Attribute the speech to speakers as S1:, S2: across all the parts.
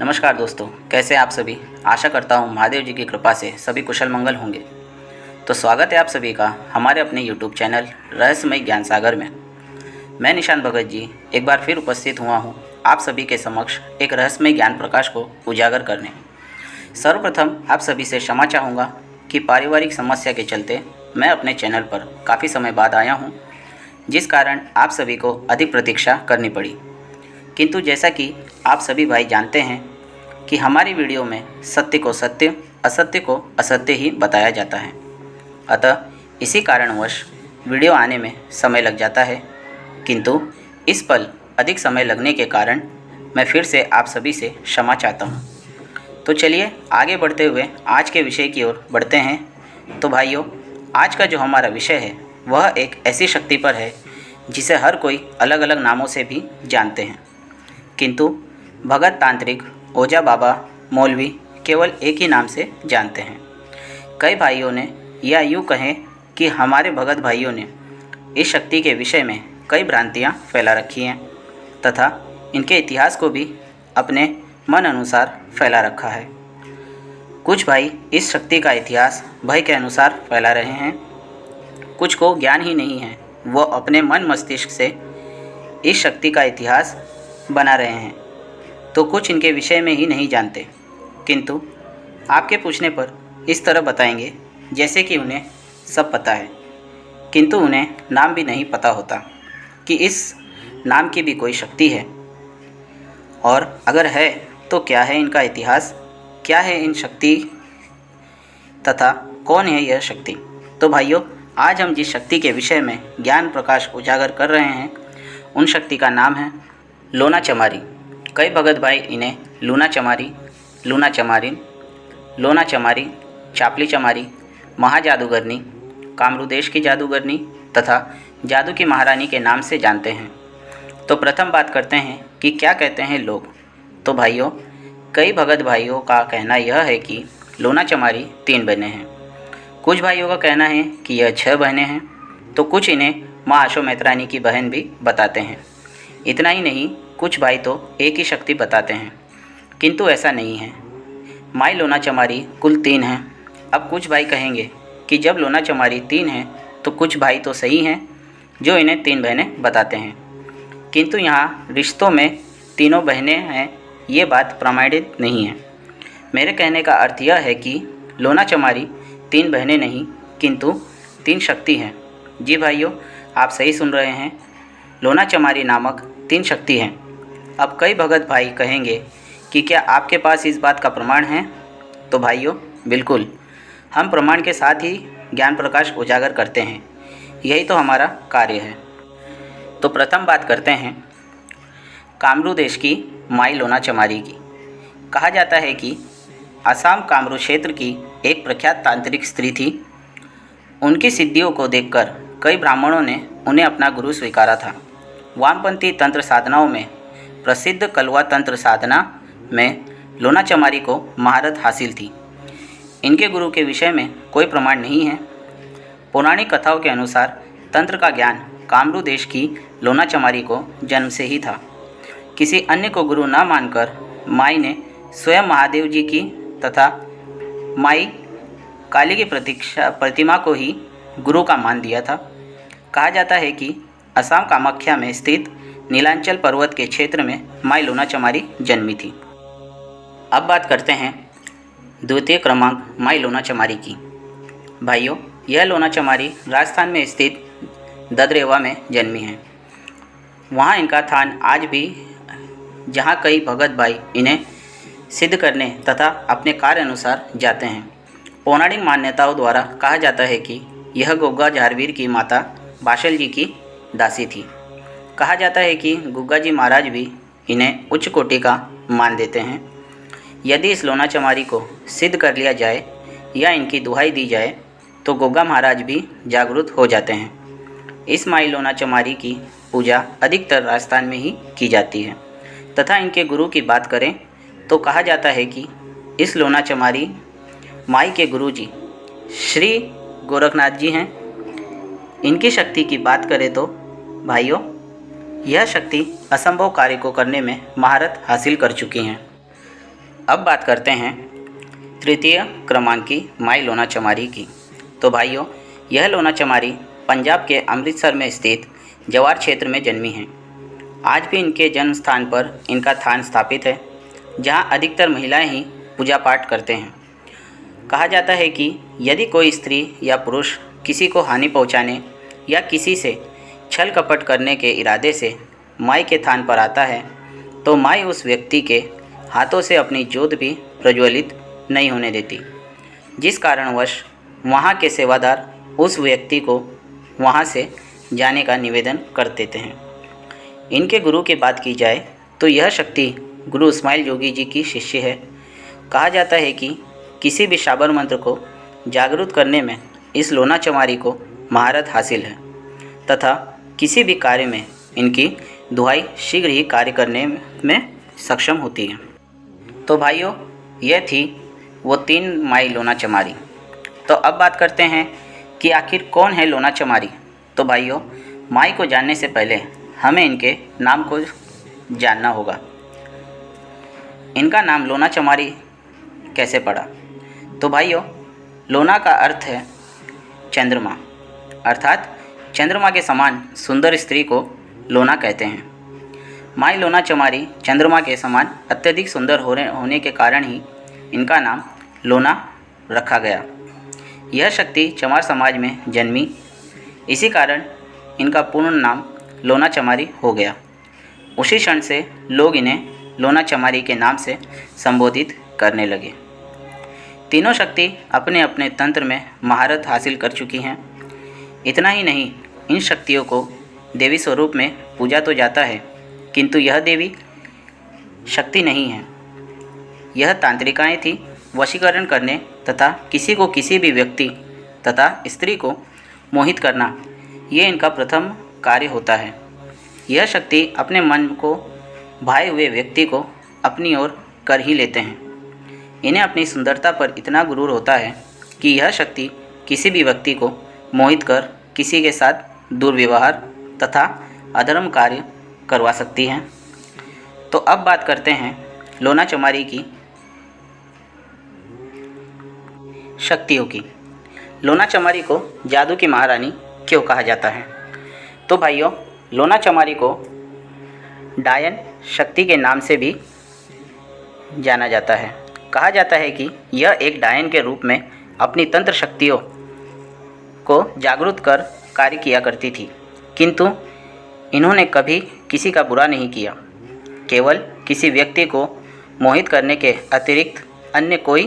S1: नमस्कार दोस्तों, कैसे हैं आप सभी। आशा करता हूँ महादेव जी की कृपा से सभी कुशल मंगल होंगे। तो स्वागत है आप सभी का हमारे अपने YouTube चैनल रहस्यमय ज्ञान सागर में। मैं निशान भगत जी एक बार फिर उपस्थित हुआ हूँ आप सभी के समक्ष एक रहस्यमय ज्ञान प्रकाश को उजागर करने। सर्वप्रथम आप सभी से क्षमा चाहूँगा कि पारिवारिक समस्या के चलते मैं अपने चैनल पर काफ़ी समय बाद आया हूँ, जिस कारण आप सभी को अधिक प्रतीक्षा करनी पड़ी। किंतु जैसा कि आप सभी भाई जानते हैं कि हमारी वीडियो में सत्य को सत्य, असत्य को असत्य ही बताया जाता है। अतः इसी कारणवश वीडियो आने में समय लग जाता है, किंतु इस पल अधिक समय लगने के कारण मैं फिर से आप सभी से क्षमा चाहता हूँ। तो चलिए आगे बढ़ते हुए आज के विषय की ओर बढ़ते हैं। तो भाइयों, आज का जो हमारा विषय है वह एक ऐसी शक्ति पर है जिसे हर कोई अलग अलग नामों से भी जानते हैं, किंतु भगत, तांत्रिक, ओझा बाबा, मौलवी केवल एक ही नाम से जानते हैं। कई भाइयों ने या यूँ कहें कि हमारे भगत भाइयों ने इस शक्ति के विषय में कई भ्रांतियाँ फैला रखी हैं तथा इनके इतिहास को भी अपने मन अनुसार फैला रखा है। कुछ भाई इस शक्ति का इतिहास भय के अनुसार फैला रहे हैं, कुछ को ज्ञान ही नहीं है, वो अपने मन मस्तिष्क से इस शक्ति का इतिहास बना रहे हैं, तो कुछ इनके विषय में ही नहीं जानते, किंतु आपके पूछने पर इस तरह बताएंगे जैसे कि उन्हें सब पता है, किंतु उन्हें नाम भी नहीं पता होता कि इस नाम की भी कोई शक्ति है, और अगर है तो क्या है इनका इतिहास, क्या है इन शक्ति तथा कौन है यह शक्ति। तो भाइयों, आज हम जिस शक्ति के विषय में ज्ञान प्रकाश उजागर कर रहे हैं उन शक्ति का नाम है लोना चमारी। कई भगत भाई इन्हें लूना चमारी, लूना चमारिन, लोना चमारी, चापली चमारी, महाजादूगरनी, कामरू देश की जादूगरनी तथा जादू की महारानी के नाम से जानते हैं। तो प्रथम बात करते हैं कि क्या कहते हैं लोग। तो भाइयों, कई भगत भाइयों का कहना यह है कि लोना चमारी 3 बहनें हैं। कुछ भाइयों का कहना है कि यह 6 बहनें हैं, तो कुछ इन्हें माँ आशो मैत्रानी की बहन भी बताते हैं। इतना ही नहीं, कुछ भाई तो एक ही शक्ति बताते हैं, किंतु ऐसा नहीं है। माई लोना चमारी कुल 3 हैं। अब कुछ भाई कहेंगे कि जब लोना चमारी 3 हैं तो कुछ भाई तो सही हैं जो इन्हें 3 बहनें बताते हैं, किंतु यहाँ रिश्तों में तीनों बहनें हैं, ये बात प्रमाणित नहीं है। मेरे कहने का अर्थ यह है कि लोना चमारी 3 बहनें नहीं किंतु 3 शक्ति हैं। जी भाइयों, आप सही सुन रहे हैं, लोना चमारी नामक 3 शक्ति हैं। अब कई भगत भाई कहेंगे कि क्या आपके पास इस बात का प्रमाण है। तो भाइयों, बिल्कुल, हम प्रमाण के साथ ही ज्ञान प्रकाश उजागर करते हैं, यही तो हमारा कार्य है। तो प्रथम बात करते हैं कामरू देश की माई लोना चमारी की। कहा जाता है कि असम कामरू क्षेत्र की एक प्रख्यात तांत्रिक स्त्री थी। उनकी सिद्धियों को देखकर कई ब्राह्मणों ने उन्हें अपना गुरु स्वीकारा था। वामपंथी तंत्र साधनाओं में प्रसिद्ध कलवा तंत्र साधना में लोना चमारी को महारत हासिल थी। इनके गुरु के विषय में कोई प्रमाण नहीं है। पौराणिक कथाओं के अनुसार तंत्र का ज्ञान कामरू देश की लोना चमारी को जन्म से ही था। किसी अन्य को गुरु न मानकर माई ने स्वयं महादेव जी की तथा माई काली की प्रतिमा को ही गुरु का मान दिया था। कहा जाता है कि असम कामाख्या में स्थित नीलांचल पर्वत के क्षेत्र में माई लोना चमारी जन्मी थी। अब बात करते हैं द्वितीय क्रमांक माई लोना चमारी की। भाइयों, यह लोना चमारी राजस्थान में स्थित ददरेवा में जन्मी है। वहाँ इनका थान आज भी, जहाँ कई भगत भाई इन्हें सिद्ध करने तथा अपने कार्य अनुसार जाते हैं। पौराणिक मान्यताओं द्वारा कहा जाता है कि यह गुग्गा झारवीर की माता बाशल जी की दासी थी। कहा जाता है कि गुग्गा जी महाराज भी इन्हें उच्च कोटि का मान देते हैं। यदि इस लोना चमारी को सिद्ध कर लिया जाए या इनकी दुहाई दी जाए तो गुग्गा महाराज भी जागरूक हो जाते हैं। इस माई लोना चमारी की पूजा अधिकतर राजस्थान में ही की जाती है तथा इनके गुरु की बात करें तो कहा जाता है कि इस लोना चमारी माई के गुरु जी श्री गोरखनाथ जी हैं। इनकी शक्ति की बात करें तो भाइयों, यह शक्ति असंभव कार्य को करने में महारत हासिल कर चुकी हैं। अब बात करते हैं तृतीय क्रमांक की माई लोना चमारी की। तो भाइयों, यह लोना चमारी पंजाब के अमृतसर में स्थित जवार क्षेत्र में जन्मी हैं। आज भी इनके जन्म स्थान पर इनका थान स्थापित है, जहां अधिकतर महिलाएं ही पूजा पाठ करते हैं। कहा जाता है कि यदि कोई स्त्री या पुरुष किसी को हानि पहुंचाने या किसी से छल कपट करने के इरादे से माई के थान पर आता है, तो माई उस व्यक्ति के हाथों से अपनी ज्योत भी प्रज्वलित नहीं होने देती, जिस कारणवश वहाँ के सेवादार उस व्यक्ति को वहाँ से जाने का निवेदन कर देते हैं। इनके गुरु की बात की जाए तो यह शक्ति गुरु इस्माइल जोगी जी की शिष्य है। कहा जाता है कि किसी भी शाबर मंत्र को जागरूक करने में इस लोना चमारी को महारत हासिल है तथा किसी भी कार्य में इनकी दुहाई शीघ्र ही कार्य करने में सक्षम होती है। तो भाइयों, यह थी वो 3 माई लोना चमारी। तो अब बात करते हैं कि आखिर कौन है लोना चमारी। तो भाइयों, माई को जानने से पहले हमें इनके नाम को जानना होगा। इनका नाम लोना चमारी कैसे पड़ा? तो भाइयों, लोना का अर्थ है चंद्रमा, अर्थात चंद्रमा के समान सुंदर स्त्री को लोना कहते हैं। माई लोना चमारी चंद्रमा के समान अत्यधिक सुंदर होने के कारण ही इनका नाम लोना रखा गया। यह शक्ति चमार समाज में जन्मी, इसी कारण इनका पूर्ण नाम लोना चमारी हो गया। उसी क्षण से लोग इन्हें लोना चमारी के नाम से संबोधित करने लगे। तीनों शक्ति अपने अपने तंत्र में महारत हासिल कर चुकी हैं। इतना ही नहीं, इन शक्तियों को देवी स्वरूप में पूजा तो जाता है, किंतु यह देवी शक्ति नहीं है। यह तांत्रिकाएं थी। वशीकरण करने तथा किसी को किसी भी व्यक्ति तथा स्त्री को मोहित करना, ये इनका प्रथम कार्य होता है। यह शक्ति अपने मन को भाए हुए व्यक्ति को अपनी ओर कर ही लेते हैं। इन्हें अपनी सुंदरता पर इतना गुरूर होता है कि यह शक्ति किसी भी व्यक्ति को मोहित कर किसी के साथ दुर्व्यवहार तथा अधर्म कार्य करवा सकती हैं। तो अब बात करते हैं लोना चमारी की शक्तियों की। लोना चमारी को जादू की महारानी क्यों कहा जाता है? तो भाइयों, लोना चमारी को डायन शक्ति के नाम से भी जाना जाता है। कहा जाता है कि यह एक डायन के रूप में अपनी तंत्र शक्तियों को जागरूक कर कार्य किया करती थी, किंतु इन्होंने कभी किसी का बुरा नहीं किया। केवल किसी व्यक्ति को मोहित करने के अतिरिक्त अन्य कोई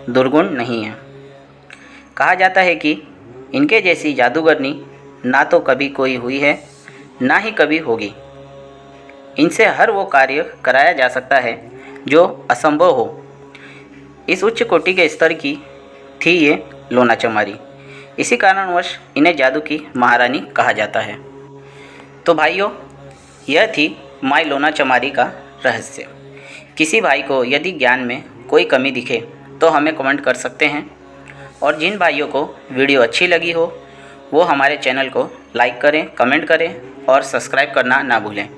S1: दुर्गुण नहीं है। कहा जाता है कि इनके जैसी जादूगरनी ना तो कभी कोई हुई है, ना ही कभी होगी। इनसे हर वो कार्य कराया जा सकता है जो असंभव हो। इस उच्च कोटि के स्तर की थी ये लोना चमारी। इसी कारणवश इन्हें जादू की महारानी कहा जाता है। तो भाइयों, यह थी माई लोना चमारी का रहस्य। किसी भाई को यदि ज्ञान में कोई कमी दिखे तो हमें कमेंट कर सकते हैं, और जिन भाइयों को वीडियो अच्छी लगी हो वो हमारे चैनल को लाइक करें, कमेंट करें और सब्सक्राइब करना ना भूलें।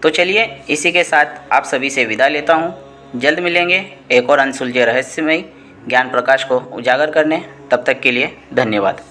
S1: तो चलिए, इसी के साथ आप सभी से विदा लेता हूँ। जल्द मिलेंगे एक और अनसुलझे रहस्यमय ज्ञान प्रकाश को उजागर करने। तब तक के लिए धन्यवाद।